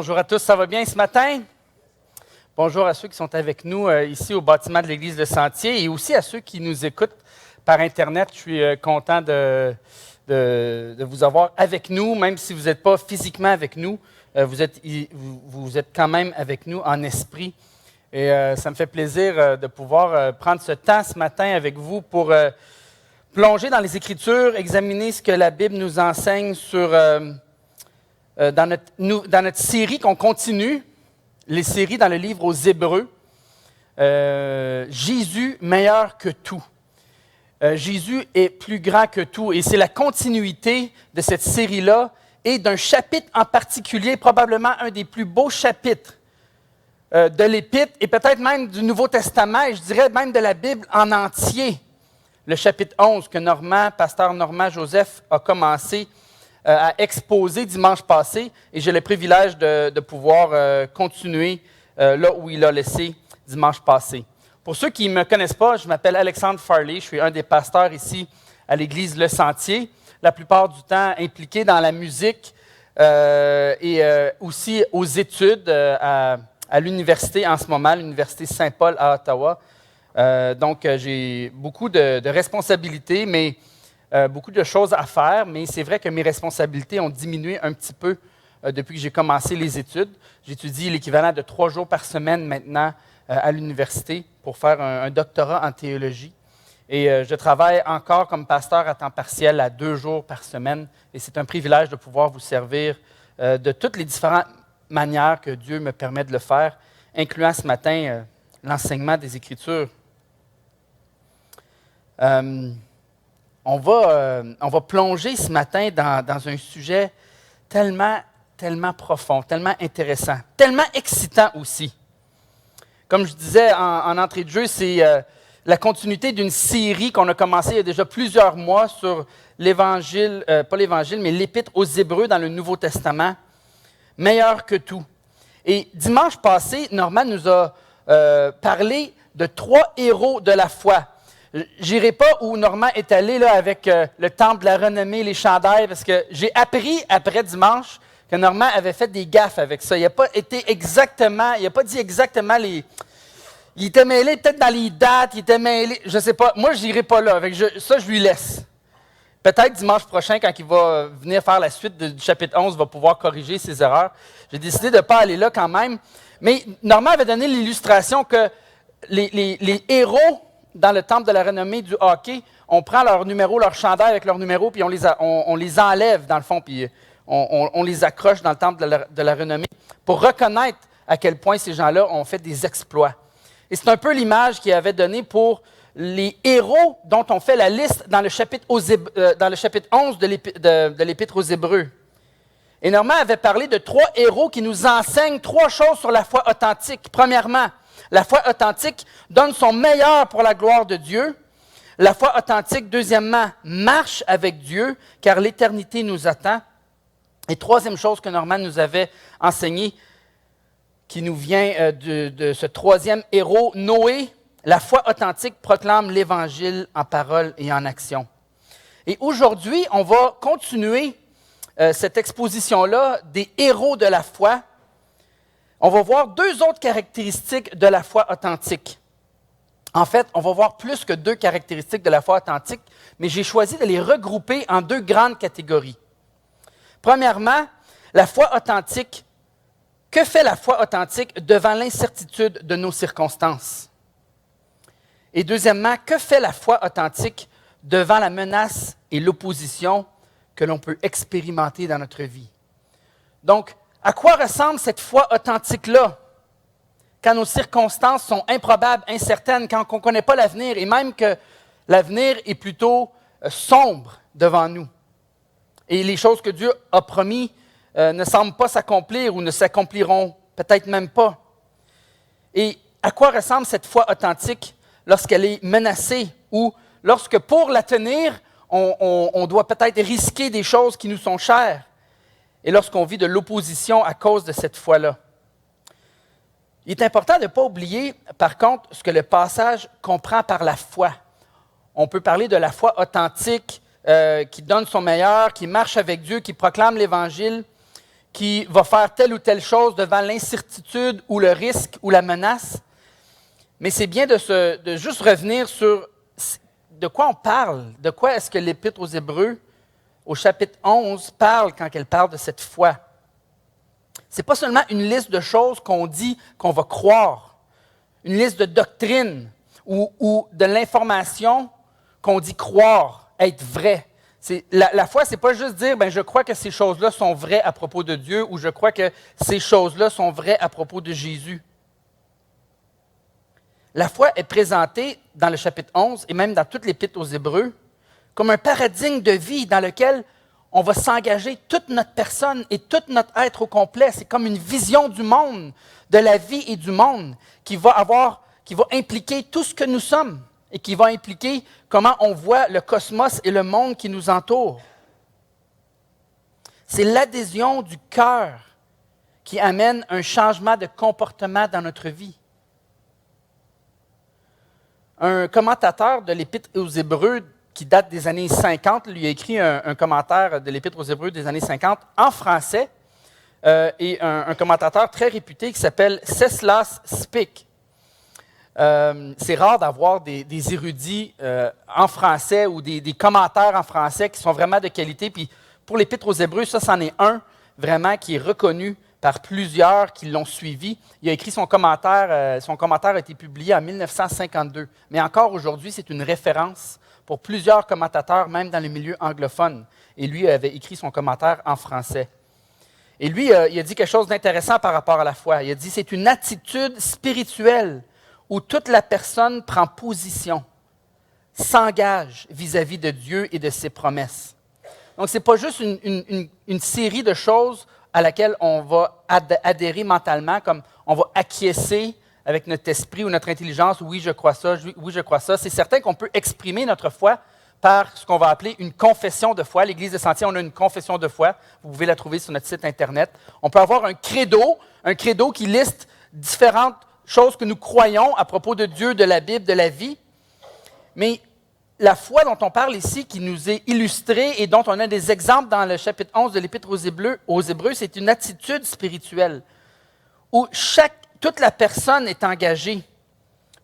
Bonjour à tous, ça va bien ce matin? Bonjour à ceux qui sont avec nous ici au bâtiment de l'Église Le Sentier et aussi à ceux qui nous écoutent par Internet. Je suis content de vous avoir avec nous, même si vous n'êtes pas physiquement avec nous, vous êtes quand même avec nous en esprit. Et ça me fait plaisir de pouvoir prendre ce temps ce matin avec vous pour plonger dans les Écritures, examiner ce que la Bible nous enseigne sur... dans notre série qu'on continue, les séries dans le livre aux Hébreux, Jésus meilleur que tout. Jésus est plus grand que tout et c'est la continuité de cette série-là et d'un chapitre en particulier, probablement un des plus beaux chapitres de l'Épître et peut-être même du Nouveau Testament et je dirais même de la Bible en entier. Le chapitre 11 que pasteur Normand Joseph a commencé à exposer dimanche passé et j'ai le privilège de pouvoir continuer là où il a laissé dimanche passé. Pour ceux qui ne me connaissent pas, je m'appelle Alexandre Farley, je suis un des pasteurs ici à l'Église Le Sentier, la plupart du temps impliqué dans la musique et aussi aux études à l'université en ce moment, l'Université Saint-Paul à Ottawa. Donc j'ai beaucoup de responsabilités, mais beaucoup de choses à faire, mais c'est vrai que mes responsabilités ont diminué un petit peu depuis que j'ai commencé les études. J'étudie l'équivalent de 3 jours par semaine maintenant à l'université pour faire un doctorat en théologie. Et je travaille encore comme pasteur à temps partiel à 2 jours par semaine. Et c'est un privilège de pouvoir vous servir de toutes les différentes manières que Dieu me permet de le faire, incluant ce matin l'enseignement des Écritures. On va plonger ce matin dans un sujet tellement profond, tellement intéressant, tellement excitant aussi. Comme je disais en entrée de jeu, c'est la continuité d'une série qu'on a commencée il y a déjà plusieurs mois sur l'Évangile, pas l'Évangile, mais l'Épître aux Hébreux dans le Nouveau Testament, meilleur que tout. Et dimanche passé, Normand nous a parlé de 3 héros de la foi. J'irai pas où Normand est allé là, avec le temple de la renommée, les chandails, parce que j'ai appris après dimanche que Normand avait fait des gaffes avec ça. Il n'a pas dit exactement les... Il était mêlé peut-être dans les dates, il était mêlé... Je ne sais pas. Moi, je n'irai pas là. Ça, je lui laisse. Peut-être dimanche prochain, quand il va venir faire la suite du chapitre 11, il va pouvoir corriger ses erreurs. J'ai décidé de ne pas aller là quand même. Mais Normand avait donné l'illustration que les héros dans le temple de la renommée du hockey, on prend leur numéro, leur chandail avec leur numéro, puis on les enlève dans le fond, puis on les accroche dans le temple de la renommée pour reconnaître à quel point ces gens-là ont fait des exploits. Et c'est un peu l'image qu'il avait donnée pour les héros dont on fait la liste dans le chapitre 11 de l'Épître aux Hébreux. Et Normand avait parlé de 3 héros qui nous enseignent 3 choses sur la foi authentique. Premièrement, la foi authentique donne son meilleur pour la gloire de Dieu. La foi authentique, deuxièmement, marche avec Dieu, car l'éternité nous attend. Et troisième chose que Normand nous avait enseigné, qui nous vient de ce 3e héros, Noé, la foi authentique proclame l'Évangile en parole et en action. Et aujourd'hui, on va continuer cette exposition-là des héros de la foi. On va voir 2 autres caractéristiques de la foi authentique. En fait, on va voir plus que 2 caractéristiques de la foi authentique, mais j'ai choisi de les regrouper en 2 grandes catégories. Premièrement, la foi authentique. Que fait la foi authentique devant l'incertitude de nos circonstances? Et deuxièmement, que fait la foi authentique devant la menace et l'opposition que l'on peut expérimenter dans notre vie? Donc, à quoi ressemble cette foi authentique-là? Quand nos circonstances sont improbables, incertaines, quand on ne connaît pas l'avenir, et même que l'avenir est plutôt sombre devant nous. Et les choses que Dieu a promis ne semblent pas s'accomplir ou ne s'accompliront peut-être même pas. Et à quoi ressemble cette foi authentique lorsqu'elle est menacée ou lorsque pour la tenir, on doit peut-être risquer des choses qui nous sont chères? Et lorsqu'on vit de l'opposition à cause de cette foi-là. Il est important de ne pas oublier, par contre, ce que le passage comprend par la foi. On peut parler de la foi authentique qui donne son meilleur, qui marche avec Dieu, qui proclame l'Évangile. qui va faire telle ou telle chose devant l'incertitude ou le risque ou la menace. Mais c'est bien de juste revenir sur de quoi on parle, de quoi est-ce que l'Épître aux Hébreux, au chapitre 11, parle quand elle parle de cette foi. Ce n'est pas seulement une liste de choses qu'on dit qu'on va croire, une liste de doctrines ou de l'information qu'on dit croire, être vrai. La foi, ce n'est pas juste dire je crois que ces choses-là sont vraies à propos de Dieu ou je crois que ces choses-là sont vraies à propos de Jésus. La foi est présentée dans le chapitre 11 et même dans toute l'Épître aux Hébreux comme un paradigme de vie dans lequel on va s'engager toute notre personne et tout notre être au complet. C'est comme une vision du monde, de la vie et du monde qui va impliquer tout ce que nous sommes et qui va impliquer comment on voit le cosmos et le monde qui nous entoure. C'est l'adhésion du cœur qui amène un changement de comportement dans notre vie. Un commentateur de l'Épître aux Hébreux qui date des années 50, lui a écrit un commentaire de l'Épître aux Hébreux des années 50 en français, et un commentateur très réputé qui s'appelle Ceslas Spik. C'est rare d'avoir des érudits en français ou des commentaires en français qui sont vraiment de qualité. Puis pour l'Épître aux Hébreux, ça, c'en est un vraiment qui est reconnu par plusieurs qui l'ont suivi. Il a écrit son commentaire a été publié en 1952. Mais encore aujourd'hui, c'est une référence pour plusieurs commentateurs, même dans le milieu anglophone. Et lui avait écrit son commentaire en français. Et lui, il a dit quelque chose d'intéressant par rapport à la foi. Il a dit, c'est une attitude spirituelle où toute la personne prend position, s'engage vis-à-vis de Dieu et de ses promesses. Donc, ce n'est pas juste une série de choses à laquelle on va adhérer mentalement, comme on va acquiescer avec notre esprit ou notre intelligence, oui, je crois ça, oui, je crois ça. C'est certain qu'on peut exprimer notre foi par ce qu'on va appeler une confession de foi. L'Église de Sentier, on a une confession de foi. Vous pouvez la trouver sur notre site Internet. On peut avoir un credo qui liste différentes choses que nous croyons à propos de Dieu, de la Bible, de la vie. Mais la foi dont on parle ici, qui nous est illustrée et dont on a des exemples dans le chapitre 11 de l'Épître aux Hébreux, c'est une attitude spirituelle où toute la personne est engagée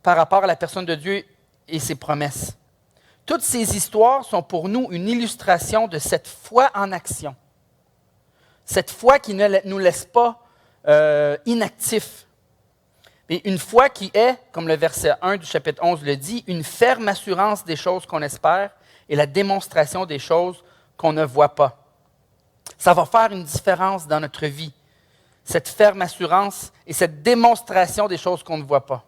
par rapport à la personne de Dieu et ses promesses. Toutes ces histoires sont pour nous une illustration de cette foi en action. Cette foi qui ne nous laisse pas inactifs. Mais une foi qui est, comme le verset 1 du chapitre 11 le dit, une ferme assurance des choses qu'on espère et la démonstration des choses qu'on ne voit pas. Ça va faire une différence dans notre vie, cette ferme assurance et cette démonstration des choses qu'on ne voit pas.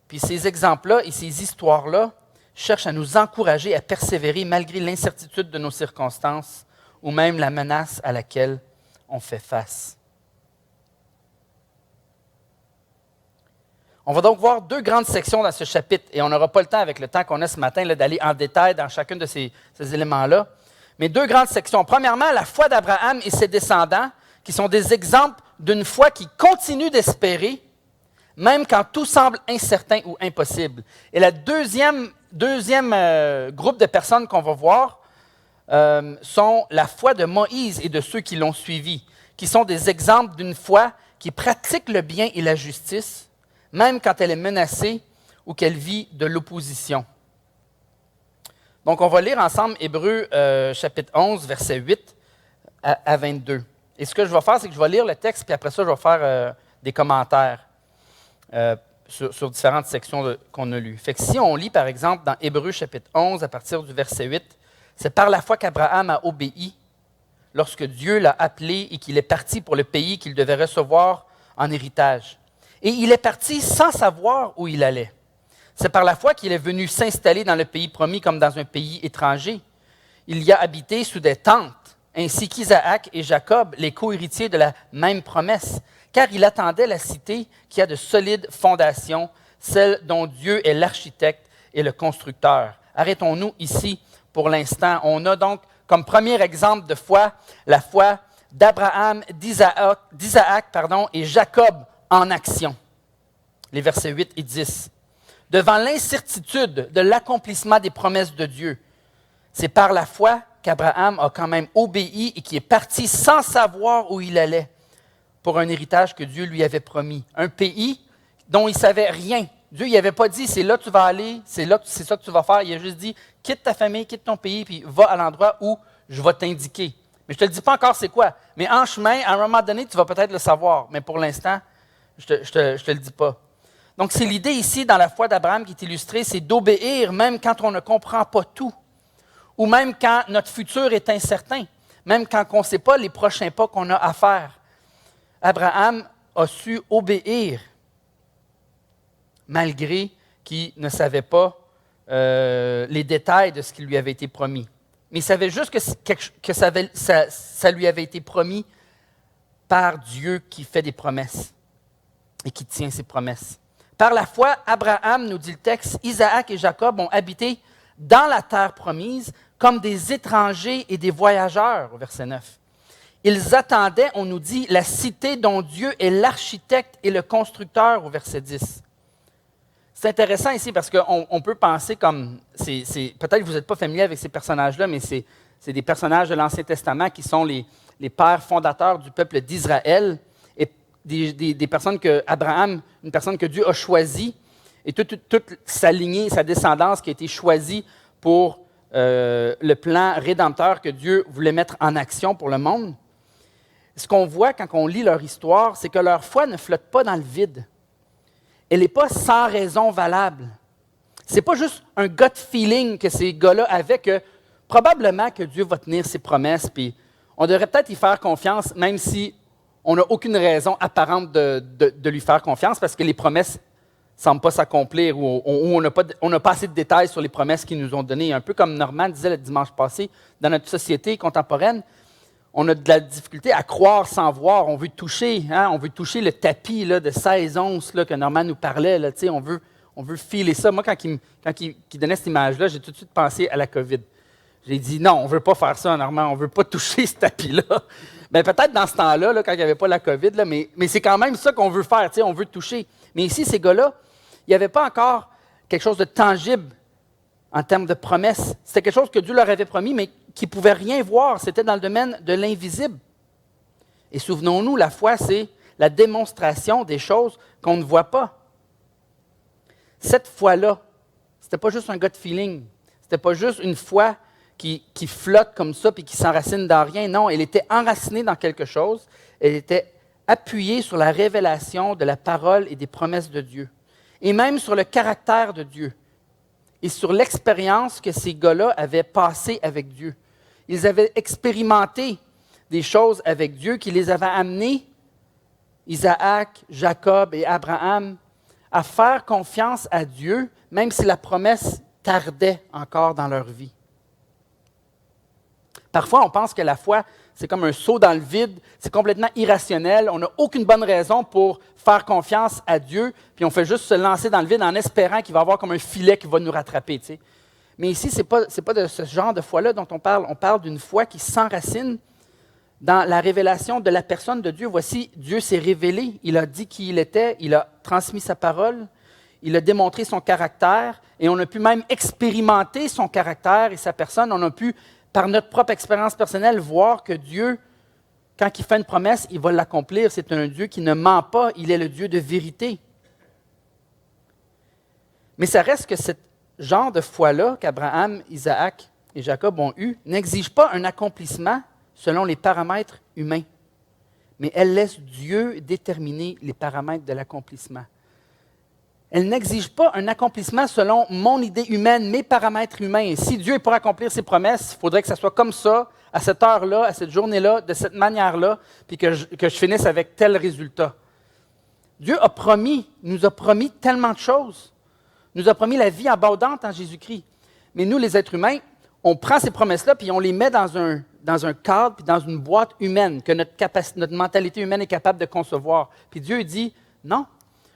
Puis ces exemples-là et ces histoires-là cherchent à nous encourager à persévérer malgré l'incertitude de nos circonstances ou même la menace à laquelle on fait face. On va donc voir deux grandes sections dans ce chapitre, et on n'aura pas le temps, avec le temps qu'on a ce matin, là, d'aller en détail dans chacun de ces éléments-là. Mais deux grandes sections. Premièrement, la foi d'Abraham et ses descendants, qui sont des exemples d'une foi qui continue d'espérer, même quand tout semble incertain ou impossible. Et le deuxième groupe de personnes qu'on va voir sont la foi de Moïse et de ceux qui l'ont suivi, qui sont des exemples d'une foi qui pratique le bien et la justice, même quand elle est menacée ou qu'elle vit de l'opposition. Donc, on va lire ensemble Hébreux chapitre 11, versets 8 à 22. Et ce que je vais faire, c'est que je vais lire le texte, puis après ça, je vais faire des commentaires sur différentes sections qu'on a lues. Fait que si on lit, par exemple, dans Hébreux chapitre 11, à partir du verset 8, c'est par la foi qu'Abraham a obéi lorsque Dieu l'a appelé et qu'il est parti pour le pays qu'il devait recevoir en héritage. Et il est parti sans savoir où il allait. C'est par la foi qu'il est venu s'installer dans le pays promis comme dans un pays étranger. Il y a habité sous des tentes, ainsi qu'Isaac et Jacob, les co-héritiers de la même promesse, car il attendait la cité qui a de solides fondations, celle dont Dieu est l'architecte et le constructeur. Arrêtons-nous ici pour l'instant. On a donc comme premier exemple de foi la foi d'Abraham, d'Isaac et Jacob, en action. Les versets 8 et 10. Devant l'incertitude de l'accomplissement des promesses de Dieu, C'est par la foi qu'Abraham a quand même obéi et qui est parti sans savoir où il allait pour un héritage que Dieu lui avait promis. Un pays dont il ne savait rien. Dieu n'avait pas dit, c'est là que tu vas aller, c'est ça que tu vas faire. Il a juste dit, quitte ta famille, quitte ton pays, puis va à l'endroit où je vais t'indiquer. Mais je ne te le dis pas encore c'est quoi. Mais en chemin, à un moment donné, tu vas peut-être le savoir. Mais pour l'instant, je ne te le dis pas. Donc, c'est l'idée ici, dans la foi d'Abraham qui est illustrée, c'est d'obéir même quand on ne comprend pas tout. Ou même quand notre futur est incertain. Même quand on ne sait pas les prochains pas qu'on a à faire. Abraham a su obéir malgré qu'il ne savait pas les détails de ce qui lui avait été promis. Mais il savait juste que ça lui avait été promis par Dieu qui fait des promesses et qui tient ses promesses. Par la foi, Abraham, nous dit le texte, Isaac et Jacob ont habité dans la terre promise comme des étrangers et des voyageurs, au verset 9. Ils attendaient, on nous dit, la cité dont Dieu est l'architecte et le constructeur, au verset 10. C'est intéressant ici parce qu'on peut penser comme, peut-être que vous n'êtes pas familier avec ces personnages-là, mais c'est des personnages de l'Ancien Testament qui sont les pères fondateurs du peuple d'Israël et des personnes que Abraham, une personne que Dieu a choisie, et toute sa lignée, sa descendance qui a été choisie pour le plan rédempteur que Dieu voulait mettre en action pour le monde. Ce qu'on voit quand on lit leur histoire, c'est que leur foi ne flotte pas dans le vide. Elle n'est pas sans raison valable. Ce n'est pas juste un gut feeling que ces gars-là avaient que probablement que Dieu va tenir ses promesses, puis on devrait peut-être y faire confiance, même si on n'a aucune raison apparente de lui faire confiance, parce que les promesses ne semblent pas s'accomplir ou on n'a pas assez de détails sur les promesses qu'ils nous ont données. Un peu comme Normand disait le dimanche passé, dans notre société contemporaine, on a de la difficulté à croire sans voir. On veut toucher le tapis là, de 16 onces là, que Normand nous parlait. Là, on veut filer ça. Moi, quand il donnait cette image-là, j'ai tout de suite pensé à la COVID. J'ai dit non, on ne veut pas faire ça, Normand. On ne veut pas toucher ce tapis-là. Bien, peut-être dans ce temps-là, là, quand il n'y avait pas la COVID, là, mais c'est quand même ça qu'on veut faire. On veut toucher. Mais ici, ces gars-là, il n'y avait pas encore quelque chose de tangible en termes de promesses. C'était quelque chose que Dieu leur avait promis, mais qu'ils ne pouvaient rien voir. C'était dans le domaine de l'invisible. Et souvenons-nous, la foi, c'est la démonstration des choses qu'on ne voit pas. Cette foi-là, ce n'était pas juste un gut feeling. Ce n'était pas juste une foi qui flotte comme ça et qui s'enracine dans rien. Non, elle était enracinée dans quelque chose. Elle était appuyée sur la révélation de la parole et des promesses de Dieu. Et même sur le caractère de Dieu. Et sur l'expérience que ces gars-là avaient passée avec Dieu. Ils avaient expérimenté des choses avec Dieu qui les avaient amenés, Isaac, Jacob et Abraham, à faire confiance à Dieu, même si la promesse tardait encore dans leur vie. Parfois, on pense que la foi, c'est comme un saut dans le vide, c'est complètement irrationnel, on n'a aucune bonne raison pour faire confiance à Dieu, puis on fait juste se lancer dans le vide en espérant qu'il va y avoir comme un filet qui va nous rattraper. Tu sais. Mais ici, ce n'est pas de ce genre de foi-là dont on parle. On parle d'une foi qui s'enracine dans la révélation de la personne de Dieu. Voici, Dieu s'est révélé, il a dit qui il était, il a transmis sa parole, il a démontré son caractère, et on a pu même expérimenter son caractère et sa personne. On a pu, par notre propre expérience personnelle, voir que Dieu, quand il fait une promesse, il va l'accomplir. C'est un Dieu qui ne ment pas, il est le Dieu de vérité. Mais ça reste que ce genre de foi-là qu'Abraham, Isaac et Jacob ont eu n'exige pas un accomplissement selon les paramètres humains, mais elle laisse Dieu déterminer les paramètres de l'accomplissement. Elle n'exige pas un accomplissement selon mon idée humaine, mes paramètres humains. Si Dieu est pour accomplir ses promesses, il faudrait que ça soit comme ça, à cette heure-là, à cette journée-là, de cette manière-là, puis que je finisse avec tel résultat. Dieu a promis, nous a promis tellement de choses. Il nous a promis la vie abondante en Jésus-Christ. Mais nous, les êtres humains, on prend ces promesses-là, puis on les met dans un cadre, puis dans une boîte humaine, que notre mentalité humaine est capable de concevoir. Puis Dieu dit, non.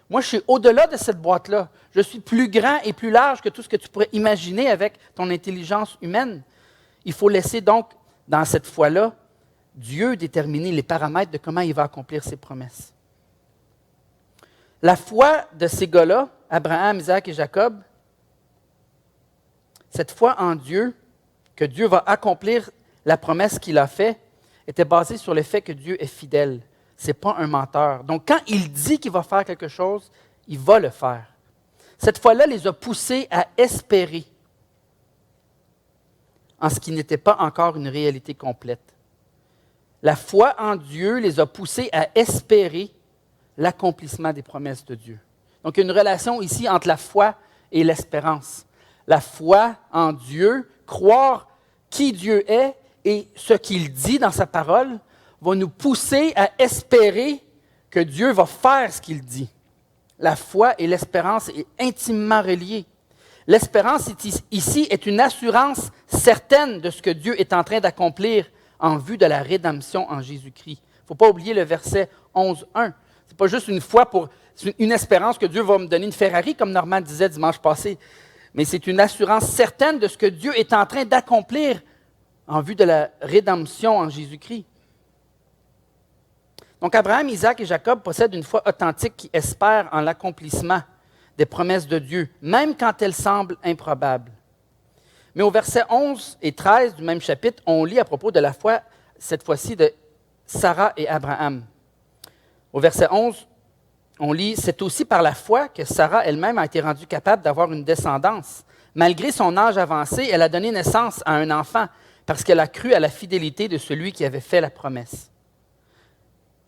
Moi, je suis au-delà de cette boîte-là. Je suis plus grand et plus large que tout ce que tu pourrais imaginer avec ton intelligence humaine. Il faut laisser donc, dans cette foi-là, Dieu déterminer les paramètres de comment il va accomplir ses promesses. La foi de ces gars-là, Abraham, Isaac et Jacob, cette foi en Dieu que Dieu va accomplir la promesse qu'il a faite, était basée sur le fait que Dieu est fidèle. Ce n'est pas un menteur. Donc, quand il dit qu'il va faire quelque chose, il va le faire. Cette foi-là les a poussés à espérer en ce qui n'était pas encore une réalité complète. La foi en Dieu les a poussés à espérer l'accomplissement des promesses de Dieu. Donc, il y a une relation ici entre la foi et l'espérance. La foi en Dieu, croire qui Dieu est et ce qu'il dit dans sa parole, va nous pousser à espérer que Dieu va faire ce qu'il dit. La foi et l'espérance est intimement reliées. L'espérance ici est une assurance certaine de ce que Dieu est en train d'accomplir en vue de la rédemption en Jésus-Christ. Il ne faut pas oublier le verset 11.1. Ce n'est pas juste une foi pour une espérance que Dieu va me donner une Ferrari, comme Normand disait dimanche passé, mais c'est une assurance certaine de ce que Dieu est en train d'accomplir en vue de la rédemption en Jésus-Christ. Donc, Abraham, Isaac et Jacob possèdent une foi authentique qui espère en l'accomplissement des promesses de Dieu, même quand elles semblent improbables. Mais au verset 11 et 13 du même chapitre, on lit à propos de la foi, cette fois-ci, de Sarah et Abraham. Au verset 11, on lit « C'est aussi par la foi que Sarah elle-même a été rendue capable d'avoir une descendance. Malgré son âge avancé, elle a donné naissance à un enfant parce qu'elle a cru à la fidélité de celui qui avait fait la promesse.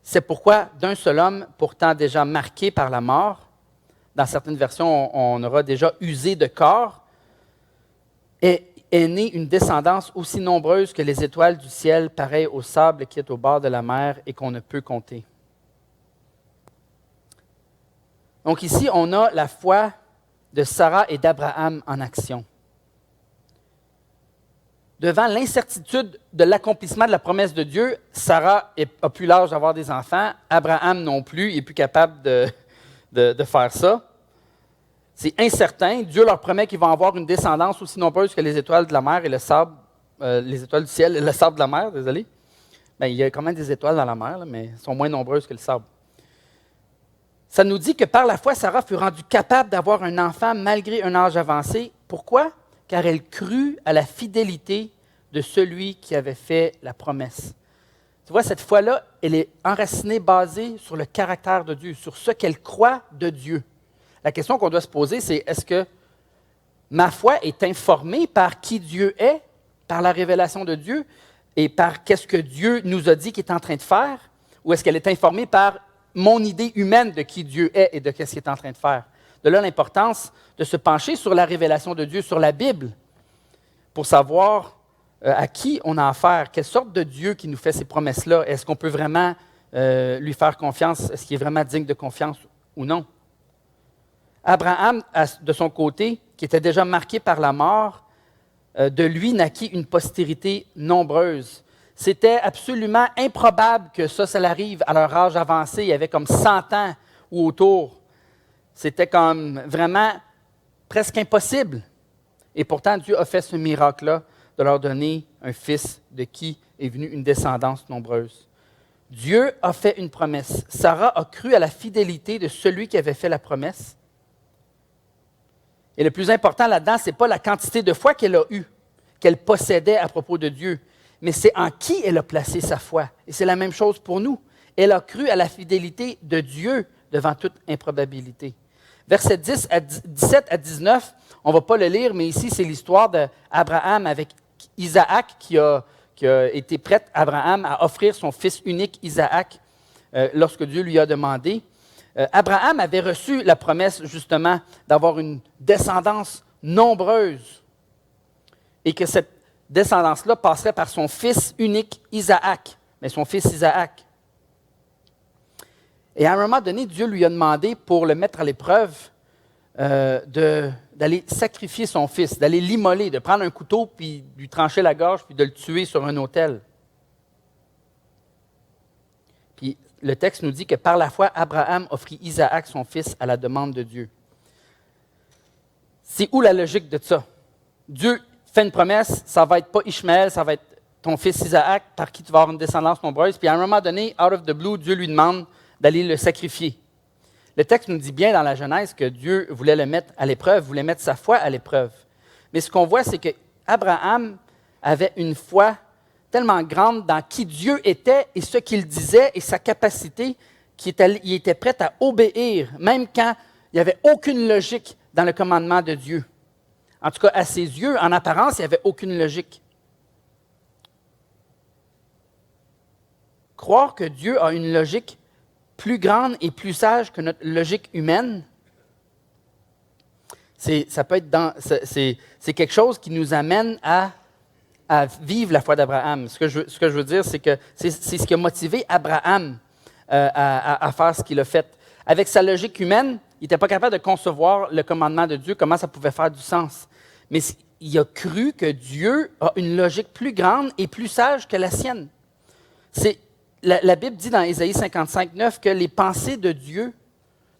C'est pourquoi d'un seul homme, pourtant déjà marqué par la mort, dans certaines versions, on aura déjà usé de corps, est née une descendance aussi nombreuse que les étoiles du ciel, pareille au sable qui est au bord de la mer et qu'on ne peut compter. » Donc ici, on a la foi de Sarah et d'Abraham en action. Devant l'incertitude de l'accomplissement de la promesse de Dieu, Sarah n'a plus l'âge d'avoir des enfants, Abraham non plus, il n'est plus capable de faire ça. C'est incertain. Dieu leur promet qu'ils vont avoir une descendance aussi nombreuse que les étoiles de la mer et le sable, les étoiles du ciel et le sable de la mer, désolé. Bien, il y a quand même des étoiles dans la mer, là, mais elles sont moins nombreuses que le sable. Ça nous dit que par la foi, Sarah fut rendue capable d'avoir un enfant malgré un âge avancé. Pourquoi? Car elle crut à la fidélité de celui qui avait fait la promesse. Tu vois, cette foi-là, elle est enracinée, basée sur le caractère de Dieu, sur ce qu'elle croit de Dieu. La question qu'on doit se poser, c'est est-ce que ma foi est informée par qui Dieu est, par la révélation de Dieu, et par qu'est-ce que Dieu nous a dit qu'il est en train de faire, ou est-ce qu'elle est informée par mon idée humaine de qui Dieu est et de ce qu'il est en train de faire? De là l'importance de se pencher sur la révélation de Dieu, sur la Bible, pour savoir à qui on a affaire, quelle sorte de Dieu qui nous fait ces promesses-là. Est-ce qu'on peut vraiment lui faire confiance? Est-ce qu'il est vraiment digne de confiance ou non? Abraham, de son côté, qui était déjà marqué par la mort, de lui naquit une postérité nombreuse. C'était absolument improbable que ça arrive à leur âge avancé. Il y avait comme 100 ans ou autour. C'était comme vraiment presque impossible. Et pourtant, Dieu a fait ce miracle-là de leur donner un fils de qui est venue une descendance nombreuse. Dieu a fait une promesse. Sarah a cru à la fidélité de celui qui avait fait la promesse. Et le plus important là-dedans, ce n'est pas la quantité de foi qu'elle a eue, qu'elle possédait à propos de Dieu, mais c'est en qui elle a placé sa foi. Et c'est la même chose pour nous. Elle a cru à la fidélité de Dieu devant toute improbabilité. Versets 17 à 19, on ne va pas le lire, mais ici, c'est l'histoire d'Abraham avec Isaac qui a été prêt, Abraham, à offrir son fils unique, Isaac, lorsque Dieu lui a demandé. Abraham avait reçu la promesse, justement, d'avoir une descendance nombreuse et que cette descendance-là passerait par son fils unique, Isaac, mais son fils Isaac. Et à un moment donné, Dieu lui a demandé, pour le mettre à l'épreuve, d'aller sacrifier son fils, d'aller l'immoler, de prendre un couteau, puis lui trancher la gorge, puis de le tuer sur un autel. Puis le texte nous dit que par la foi, Abraham offrit Isaac, son fils, à la demande de Dieu. C'est où la logique de ça? Dieu fait une promesse, ça ne va être pas Ishmaël, ça va être ton fils Isaac, par qui tu vas avoir une descendance nombreuse. Puis à un moment donné, out of the blue, Dieu lui demande d'aller le sacrifier. Le texte nous dit bien dans la Genèse que Dieu voulait le mettre à l'épreuve, voulait mettre sa foi à l'épreuve. Mais ce qu'on voit, c'est qu'Abraham avait une foi tellement grande dans qui Dieu était et ce qu'il disait et sa capacité qu'il était prêt à obéir, même quand il n'y avait aucune logique dans le commandement de Dieu. En tout cas, à ses yeux, en apparence, il n'y avait aucune logique. Croire que Dieu a une logique plus grande et plus sage que notre logique humaine, c'est quelque chose qui nous amène à vivre la foi d'Abraham. Ce que je veux dire, c'est que c'est ce qui a motivé Abraham à faire ce qu'il a fait. Avec sa logique humaine, il n'était pas capable de concevoir le commandement de Dieu, comment ça pouvait faire du sens. Mais il a cru que Dieu a une logique plus grande et plus sage que la sienne. La Bible dit dans Ésaïe 55:9 que les pensées de Dieu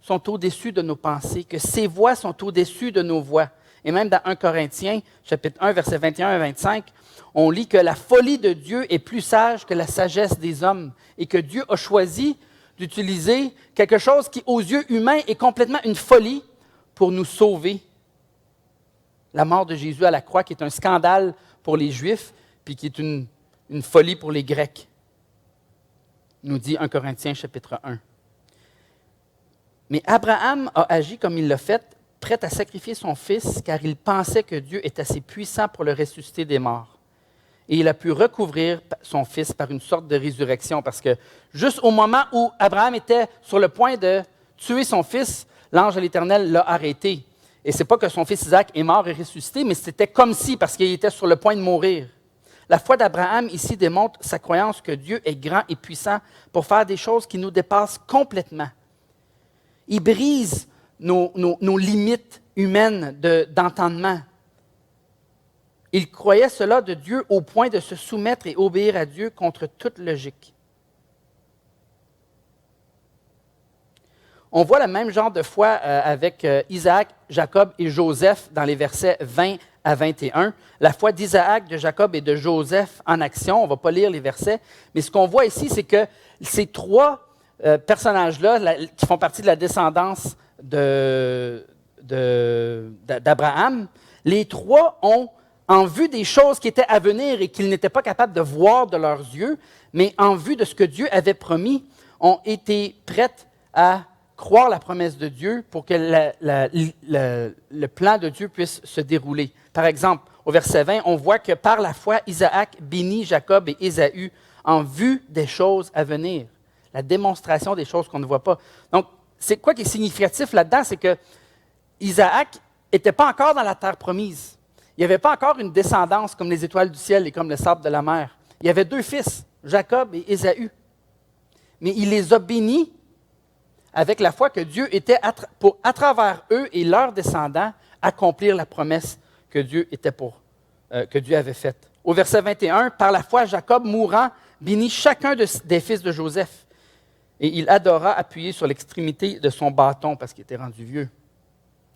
sont au-dessus de nos pensées, que ses voies sont au-dessus de nos voies. Et même dans 1 Corinthiens, chapitre 1, versets 21 à 25, on lit que la folie de Dieu est plus sage que la sagesse des hommes et que Dieu a choisi d'utiliser quelque chose qui, aux yeux humains, est complètement une folie pour nous sauver. La mort de Jésus à la croix, qui est un scandale pour les Juifs, puis qui est une folie pour les Grecs, nous dit 1 Corinthiens, chapitre 1. Mais Abraham a agi comme il l'a fait, prêt à sacrifier son fils, car il pensait que Dieu est assez puissant pour le ressusciter des morts. Et il a pu recouvrir son fils par une sorte de résurrection, parce que juste au moment où Abraham était sur le point de tuer son fils, l'ange de l'Éternel l'a arrêté. Et ce n'est pas que son fils Isaac est mort et ressuscité, mais c'était comme si, parce qu'il était sur le point de mourir. La foi d'Abraham ici démontre sa croyance que Dieu est grand et puissant pour faire des choses qui nous dépassent complètement. Il brise nos limites humaines d'entendement. Il croyait cela de Dieu au point de se soumettre et obéir à Dieu contre toute logique. On voit le même genre de foi avec Isaac, Jacob et Joseph dans les versets 20 à 21. La foi d'Isaac, de Jacob et de Joseph en action. On ne va pas lire les versets, mais ce qu'on voit ici, c'est que ces trois personnages-là, qui font partie de la descendance d'Abraham, les trois ont, en vue des choses qui étaient à venir et qu'ils n'étaient pas capables de voir de leurs yeux, mais en vue de ce que Dieu avait promis, ont été prêts à croire la promesse de Dieu pour que le plan de Dieu puisse se dérouler. Par exemple, au verset 20, on voit que par la foi, Isaac bénit Jacob et Ésaü en vue des choses à venir. La démonstration des choses qu'on ne voit pas. Donc, c'est quoi qui est significatif là-dedans? C'est que Isaac n'était pas encore dans la terre promise. Il n'y avait pas encore une descendance comme les étoiles du ciel et comme le sable de la mer. Il y avait deux fils, Jacob et Ésaü. Mais il les a bénis avec la foi que Dieu était pour, à travers eux et leurs descendants, accomplir la promesse que Dieu avait faite. Au verset 21, par la foi, Jacob, mourant, bénit chacun des fils de Joseph. Et il adora appuyé sur l'extrémité de son bâton parce qu'il était rendu vieux.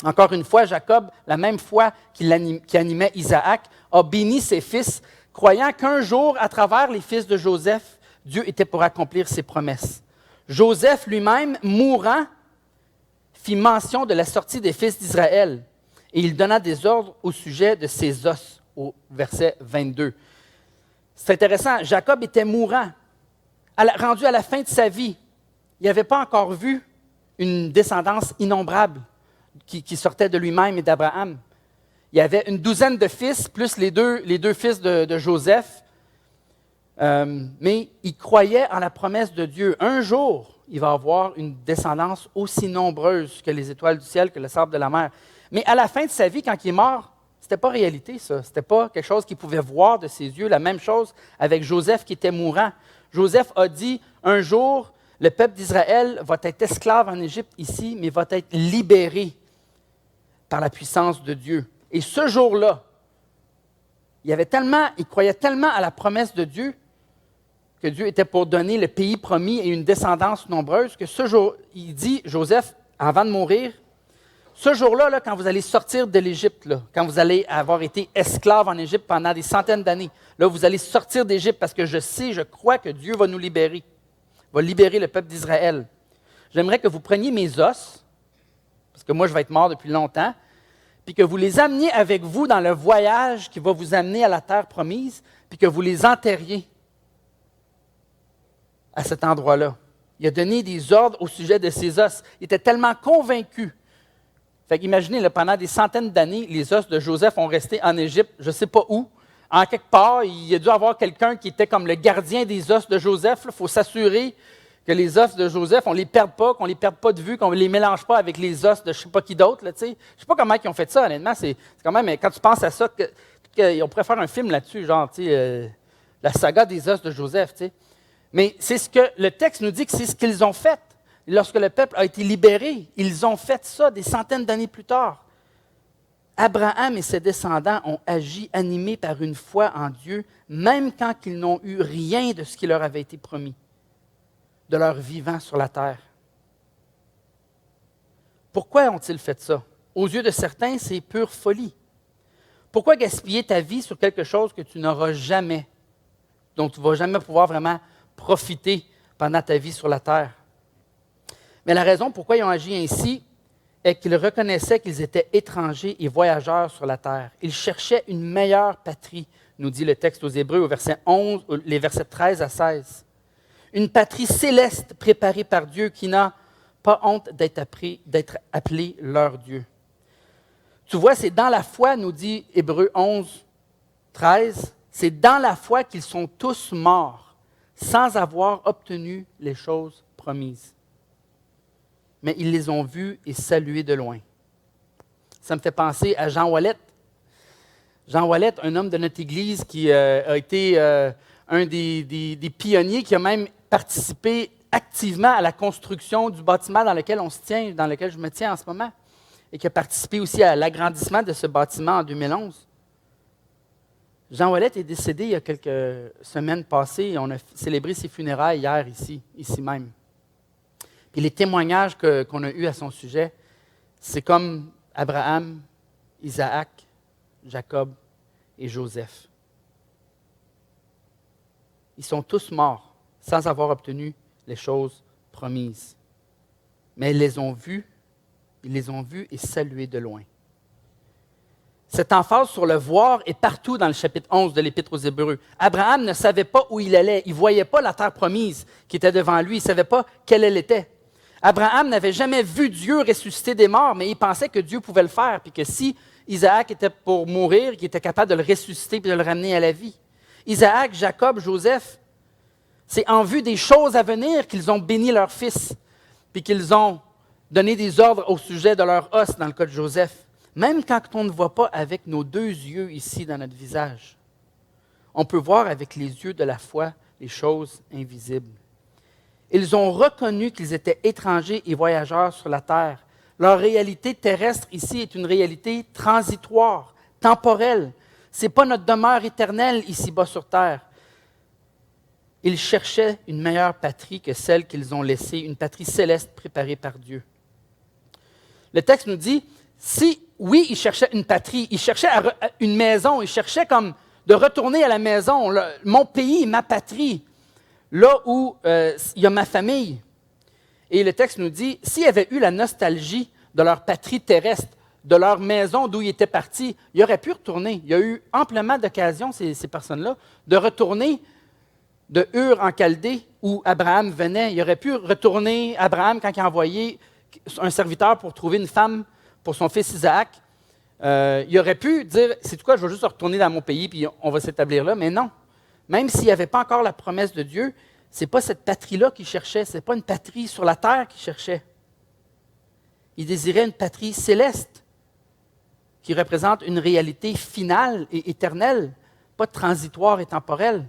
Encore une fois, Jacob, la même foi qui animait Isaac, a béni ses fils, croyant qu'un jour, à travers les fils de Joseph, Dieu était pour accomplir ses promesses. Joseph lui-même, mourant, fit mention de la sortie des fils d'Israël et il donna des ordres au sujet de ses os, au verset 22. C'est intéressant, Jacob était mourant, rendu à la fin de sa vie. Il n'avait pas encore vu une descendance innombrable qui sortait de lui-même et d'Abraham. Il y avait une douzaine de fils, plus les deux fils de Joseph. Mais il croyait en la promesse de Dieu. Un jour, il va avoir une descendance aussi nombreuse que les étoiles du ciel, que le sable de la mer. Mais à la fin de sa vie, quand il est mort, ce n'était pas réalité, ça. Ce n'était pas quelque chose qu'il pouvait voir de ses yeux. La même chose avec Joseph qui était mourant. Joseph a dit, un jour, le peuple d'Israël va être esclave en Égypte ici, mais va être libéré par la puissance de Dieu. Et ce jour-là, il croyait tellement à la promesse de Dieu que Dieu était pour donner le pays promis et une descendance nombreuse, que ce jour, il dit, Joseph, avant de mourir, ce jour-là, là, quand vous allez sortir de l'Égypte, là, quand vous allez avoir été esclave en Égypte pendant des centaines d'années, là, vous allez sortir d'Égypte parce que je crois que Dieu va nous libérer, va libérer le peuple d'Israël. J'aimerais que vous preniez mes os, parce que moi, je vais être mort depuis longtemps, puis que vous les ameniez avec vous dans le voyage qui va vous amener à la terre promise, puis que vous les enterriez à cet endroit-là. Il a donné des ordres au sujet de ces os. Il était tellement convaincu. Fait qu'imaginez, là, pendant des centaines d'années, les os de Joseph ont resté en Égypte, je ne sais pas où. En quelque part, il a dû avoir quelqu'un qui était comme le gardien des os de Joseph. Il faut s'assurer que les os de Joseph, on ne les perde pas, qu'on ne les perde pas de vue, qu'on ne les mélange pas avec les os de je ne sais pas qui d'autre. Je ne sais pas comment ils ont fait ça, honnêtement. C'est quand même, quand tu penses à ça, on pourrait faire un film là-dessus, genre, la saga des os de Joseph. T'sais. Mais c'est ce que le texte nous dit que c'est ce qu'ils ont fait. Lorsque le peuple a été libéré, ils ont fait ça des centaines d'années plus tard. Abraham et ses descendants ont agi animés par une foi en Dieu, même quand ils n'ont eu rien de ce qui leur avait été promis, de leur vivant sur la terre. Pourquoi ont-ils fait ça? Aux yeux de certains, c'est pure folie. Pourquoi gaspiller ta vie sur quelque chose que tu n'auras jamais, dont tu ne vas jamais pouvoir vraiment profiter pendant ta vie sur la terre? Mais la raison pourquoi ils ont agi ainsi est qu'ils reconnaissaient qu'ils étaient étrangers et voyageurs sur la terre. Ils cherchaient une meilleure patrie, nous dit le texte aux Hébreux, au verset 11, les versets 13 à 16. Une patrie céleste préparée par Dieu qui n'a pas honte d'être appelée leur Dieu. Tu vois, c'est dans la foi, nous dit Hébreux 11, 13, c'est dans la foi qu'ils sont tous morts, sans avoir obtenu les choses promises. Mais ils les ont vus et salués de loin. Ça me fait penser à Jean Ouellet. Jean Ouellet, un homme de notre Église qui a été un des pionniers, qui a même participé activement à la construction du bâtiment dans lequel on se tient, dans lequel je me tiens en ce moment, et qui a participé aussi à l'agrandissement de ce bâtiment en 2011. Jean Ouellet est décédé il y a quelques semaines passées, et on a célébré ses funérailles hier ici même. Et les témoignages qu'on a eus à son sujet, c'est comme Abraham, Isaac, Jacob et Joseph. Ils sont tous morts sans avoir obtenu les choses promises. Mais ils les ont vus et salués de loin. Cette emphase sur le voir est partout dans le chapitre 11 de l'Épître aux Hébreux. Abraham ne savait pas où il allait. Il ne voyait pas la terre promise qui était devant lui. Il ne savait pas quelle elle était. Abraham n'avait jamais vu Dieu ressusciter des morts, mais il pensait que Dieu pouvait le faire, puis que si Isaac était pour mourir, qu'il était capable de le ressusciter et de le ramener à la vie. Isaac, Jacob, Joseph, c'est en vue des choses à venir qu'ils ont béni leur fils, puis qu'ils ont donné des ordres au sujet de leur os, dans le cas de Joseph. Même quand on ne voit pas avec nos deux yeux ici dans notre visage, on peut voir avec les yeux de la foi les choses invisibles. Ils ont reconnu qu'ils étaient étrangers et voyageurs sur la terre. Leur réalité terrestre ici est une réalité transitoire, temporelle. Ce n'est pas notre demeure éternelle ici-bas sur terre. Ils cherchaient une meilleure patrie que celle qu'ils ont laissée, une patrie céleste préparée par Dieu. Le texte nous dit, oui, ils cherchaient une patrie, ils cherchaient une maison, ils cherchaient comme de retourner à la maison, mon pays, ma patrie. Là où il y a ma famille. Et le texte nous dit, s'ils avaient eu la nostalgie de leur patrie terrestre, de leur maison d'où ils étaient partis, ils auraient pu retourner. Il y a eu amplement d'occasions, ces personnes-là, de retourner de Ur en Chaldée, où Abraham venait. Il aurait pu retourner, Abraham, quand il a envoyé un serviteur pour trouver une femme pour son fils Isaac. Il aurait pu dire, c'est quoi, je vais juste retourner dans mon pays, puis on va s'établir là, mais non. Même s'il n'y avait pas encore la promesse de Dieu, ce n'est pas cette patrie-là qu'il cherchait, ce n'est pas une patrie sur la terre qu'il cherchait. Il désirait une patrie céleste qui représente une réalité finale et éternelle, pas transitoire et temporelle.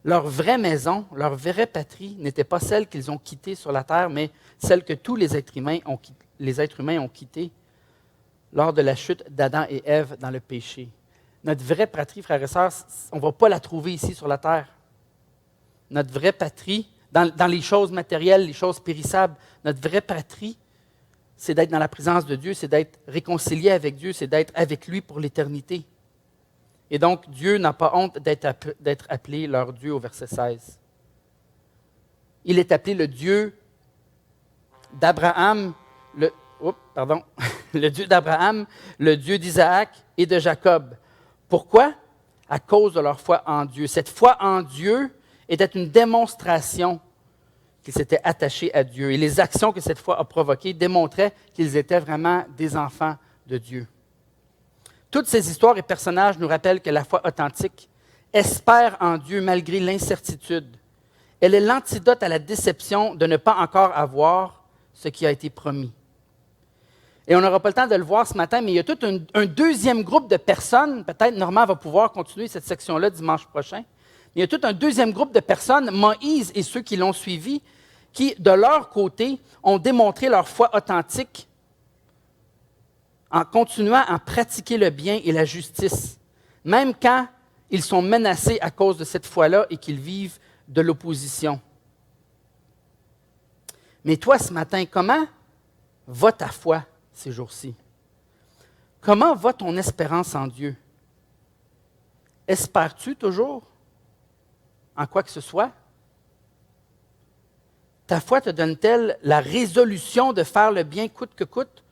Leur vraie maison, leur vraie patrie n'était pas celle qu'ils ont quittée sur la terre, mais celle que tous les êtres humains ont quittée lors de la chute d'Adam et Ève dans le péché. Notre vraie patrie, frères et sœurs, on ne va pas la trouver ici sur la terre. Notre vraie patrie, dans les choses matérielles, les choses périssables, notre vraie patrie, c'est d'être dans la présence de Dieu, c'est d'être réconcilié avec Dieu, c'est d'être avec lui pour l'éternité. Et donc, Dieu n'a pas honte d'être appelé leur Dieu au verset 16. Il est appelé le Dieu d'Abraham, le Dieu d'Abraham, le Dieu d'Isaac et de Jacob. Pourquoi? À cause de leur foi en Dieu. Cette foi en Dieu était une démonstration qu'ils s'étaient attachés à Dieu. Et les actions que cette foi a provoquées démontraient qu'ils étaient vraiment des enfants de Dieu. Toutes ces histoires et personnages nous rappellent que la foi authentique espère en Dieu malgré l'incertitude. Elle est l'antidote à la déception de ne pas encore avoir ce qui a été promis. Et on n'aura pas le temps de le voir ce matin, mais il y a tout un deuxième groupe de personnes, peut-être Normand va pouvoir continuer cette section-là dimanche prochain, mais il y a tout un deuxième groupe de personnes, Moïse et ceux qui l'ont suivi, qui, de leur côté, ont démontré leur foi authentique en continuant à pratiquer le bien et la justice, même quand ils sont menacés à cause de cette foi-là et qu'ils vivent de l'opposition. Mais toi, ce matin, comment va ta foi ces jours-ci? Comment va ton espérance en Dieu? Espères-tu toujours en quoi que ce soit? Ta foi te donne-t-elle la résolution de faire le bien coûte que coûte,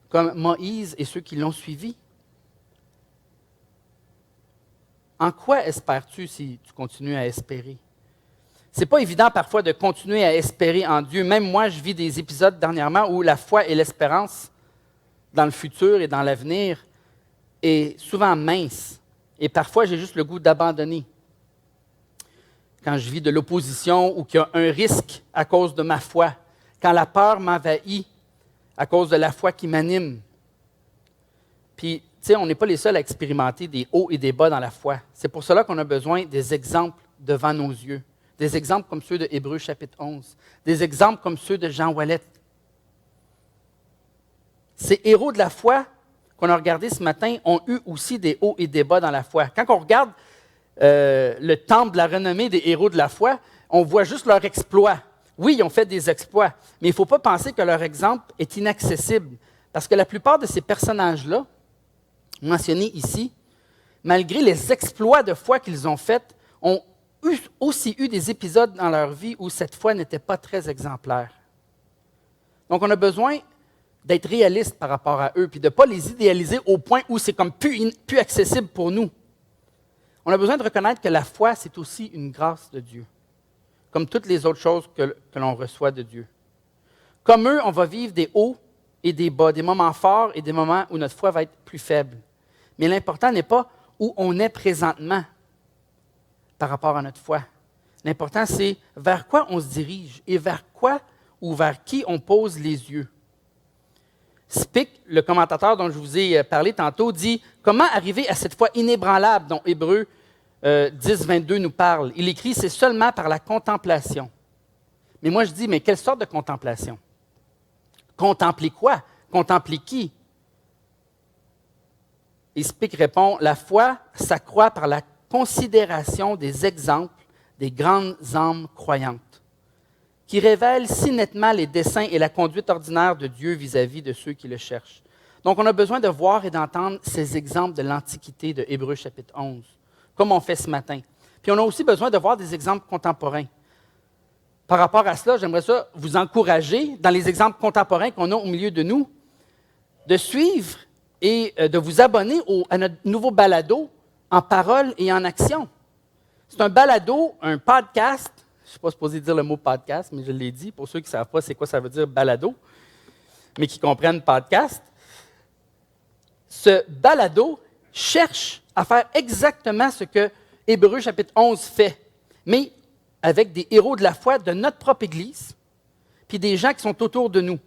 comme Moïse et ceux qui l'ont suivi? En quoi espères-tu si tu continues à espérer? Ce n'est pas évident parfois de continuer à espérer en Dieu. Même moi, je vis des épisodes dernièrement où la foi et l'espérance dans le futur et dans l'avenir est souvent mince. Et parfois, j'ai juste le goût d'abandonner. Quand je vis de l'opposition ou qu'il y a un risque à cause de ma foi, quand la peur m'envahit à cause de la foi qui m'anime. Puis, tu sais, on n'est pas les seuls à expérimenter des hauts et des bas dans la foi. C'est pour cela qu'on a besoin des exemples devant nos yeux. Des exemples comme ceux de Hébreux chapitre 11. Des exemples comme ceux de Jean Ouellet. Ces héros de la foi qu'on a regardés ce matin ont eu aussi des hauts et des bas dans la foi. Quand on regarde le temple de la renommée des héros de la foi, on voit juste leur exploit. Oui, ils ont fait des exploits, mais il ne faut pas penser que leur exemple est inaccessible. Parce que la plupart de ces personnages-là, mentionnés ici, malgré les exploits de foi qu'ils ont faits, ont aussi eu des épisodes dans leur vie où cette foi n'était pas très exemplaire. Donc, on a besoin d'être réaliste par rapport à eux, puis de ne pas les idéaliser au point où c'est comme plus accessible pour nous. On a besoin de reconnaître que la foi, c'est aussi une grâce de Dieu, comme toutes les autres choses que l'on reçoit de Dieu. Comme eux, on va vivre des hauts et des bas, des moments forts et des moments où notre foi va être plus faible. Mais l'important n'est pas où on est présentement par rapport à notre foi. L'important, c'est vers quoi on se dirige et vers quoi ou vers qui on pose les yeux. Spic, le commentateur dont je vous ai parlé tantôt, dit « Comment arriver à cette foi inébranlable dont Hébreux 10, 22 nous parle? Il écrit « C'est seulement par la contemplation. » Mais moi, je dis « Mais quelle sorte de contemplation? Contempler quoi? Contempler qui? » Et Spic répond « La foi s'accroît par la considération des exemples des grandes âmes croyantes, qui révèlent si nettement les desseins et la conduite ordinaire de Dieu vis-à-vis de ceux qui le cherchent. » Donc, on a besoin de voir et d'entendre ces exemples de l'Antiquité de Hébreux chapitre 11, comme on fait ce matin. Puis on a aussi besoin de voir des exemples contemporains. Par rapport à cela, j'aimerais ça vous encourager, dans les exemples contemporains qu'on a au milieu de nous, de suivre et de vous abonner à notre nouveau balado en parole et en action. C'est un balado, un podcast. Je ne suis pas supposé dire le mot podcast, mais je l'ai dit. Pour ceux qui ne savent pas c'est quoi ça veut dire balado, mais qui comprennent podcast. Ce balado cherche à faire exactement ce que Hébreux chapitre 11 fait, mais avec des héros de la foi de notre propre Église, puis des gens qui sont autour de nous.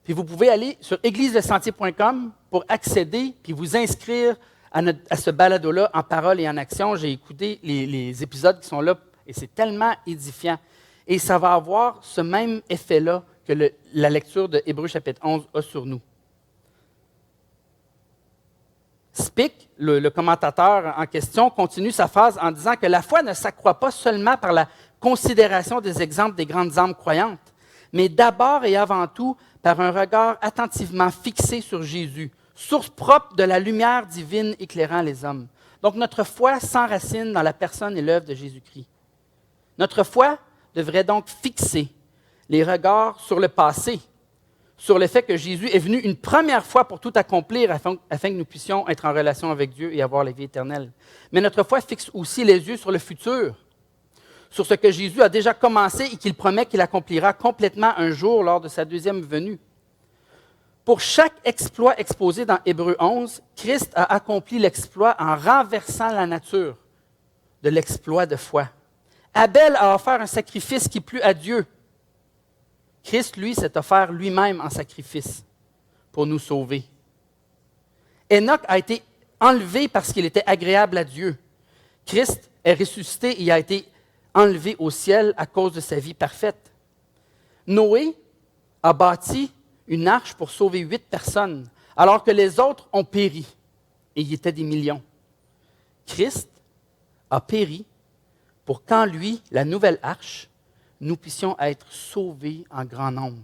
Puis vous pouvez aller sur égliselesentier.com pour accéder, puis vous inscrire à ce balado-là en parole et en action. J'ai écouté les épisodes qui sont là, et c'est tellement édifiant. Et ça va avoir ce même effet-là que la lecture de Hébreux chapitre 11 a sur nous. Spic, le commentateur en question, continue sa phrase en disant que la foi ne s'accroît pas seulement par la considération des exemples des grandes âmes croyantes, mais d'abord et avant tout par un regard attentivement fixé sur Jésus, source propre de la lumière divine éclairant les hommes. Donc notre foi s'enracine dans la personne et l'œuvre de Jésus-Christ. Notre foi devrait donc fixer les regards sur le passé, sur le fait que Jésus est venu une première fois pour tout accomplir afin que nous puissions être en relation avec Dieu et avoir la vie éternelle. Mais notre foi fixe aussi les yeux sur le futur, sur ce que Jésus a déjà commencé et qu'il promet qu'il accomplira complètement un jour lors de sa deuxième venue. Pour chaque exploit exposé dans Hébreux 11, Christ a accompli l'exploit en renversant la nature de l'exploit de foi. Abel a offert un sacrifice qui plut à Dieu. Christ, lui, s'est offert lui-même en sacrifice pour nous sauver. Enoch a été enlevé parce qu'il était agréable à Dieu. Christ est ressuscité et a été enlevé au ciel à cause de sa vie parfaite. Noé a bâti une arche pour sauver 8 personnes, alors que les autres ont péri, et il y était des millions. Christ a péri pour qu'en lui, la nouvelle arche, nous puissions être sauvés en grand nombre.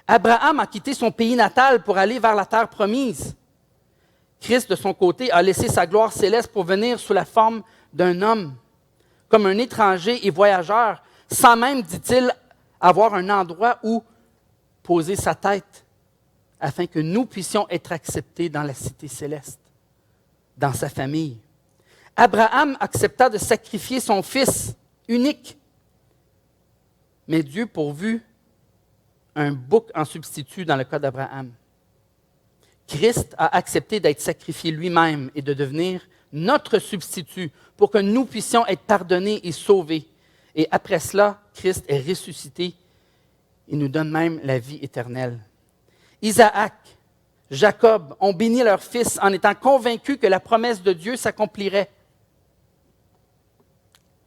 Abraham a quitté son pays natal pour aller vers la terre promise. Christ, de son côté, a laissé sa gloire céleste pour venir sous la forme d'un homme, comme un étranger et voyageur, sans même, dit-il, avoir un endroit où poser sa tête, afin que nous puissions être acceptés dans la cité céleste, dans sa famille. Abraham accepta de sacrifier son fils unique, mais Dieu pourvut un bouc en substitut dans le cas d'Abraham. Christ a accepté d'être sacrifié lui-même et de devenir notre substitut pour que nous puissions être pardonnés et sauvés. Et après cela, Christ est ressuscité et nous donne même la vie éternelle. Isaac, Jacob ont béni leur fils en étant convaincus que la promesse de Dieu s'accomplirait.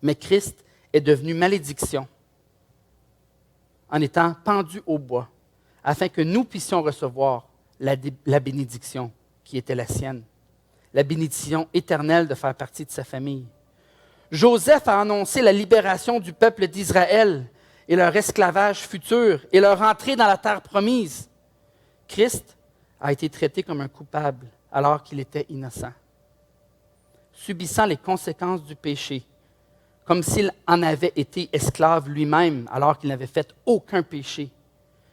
Mais Christ est devenu malédiction en étant pendu au bois, afin que nous puissions recevoir la bénédiction qui était la sienne, la bénédiction éternelle de faire partie de sa famille. Joseph a annoncé la libération du peuple d'Israël et leur esclavage futur et leur entrée dans la terre promise. Christ a été traité comme un coupable alors qu'il était innocent, subissant les conséquences du péché, comme s'il en avait été esclave lui-même alors qu'il n'avait fait aucun péché.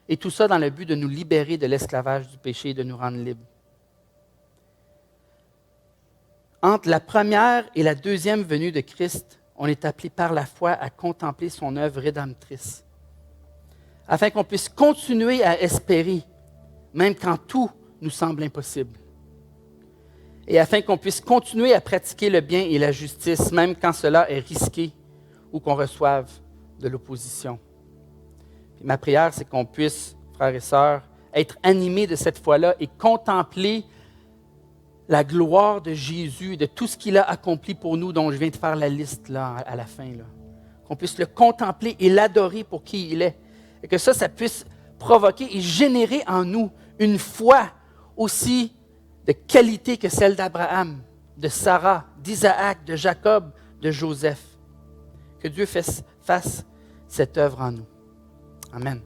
Et tout ça dans le but de nous libérer de l'esclavage du péché et de nous rendre libres. Entre la première et la deuxième venue de Christ, on est appelé par la foi à contempler son œuvre rédemptrice, afin qu'on puisse continuer à espérer, même quand tout nous semble impossible. Et afin qu'on puisse continuer à pratiquer le bien et la justice, même quand cela est risqué ou qu'on reçoive de l'opposition. Puis ma prière, c'est qu'on puisse, frères et sœurs, être animés de cette foi-là et contempler la gloire de Jésus et de tout ce qu'il a accompli pour nous, dont je viens de faire la liste là, à la fin. Là. Qu'on puisse le contempler et l'adorer pour qui il est. Et que ça puisse provoquer et générer en nous une foi aussi de qualité que celle d'Abraham, de Sarah, d'Isaac, de Jacob, de Joseph. Que Dieu fasse cette œuvre en nous. Amen.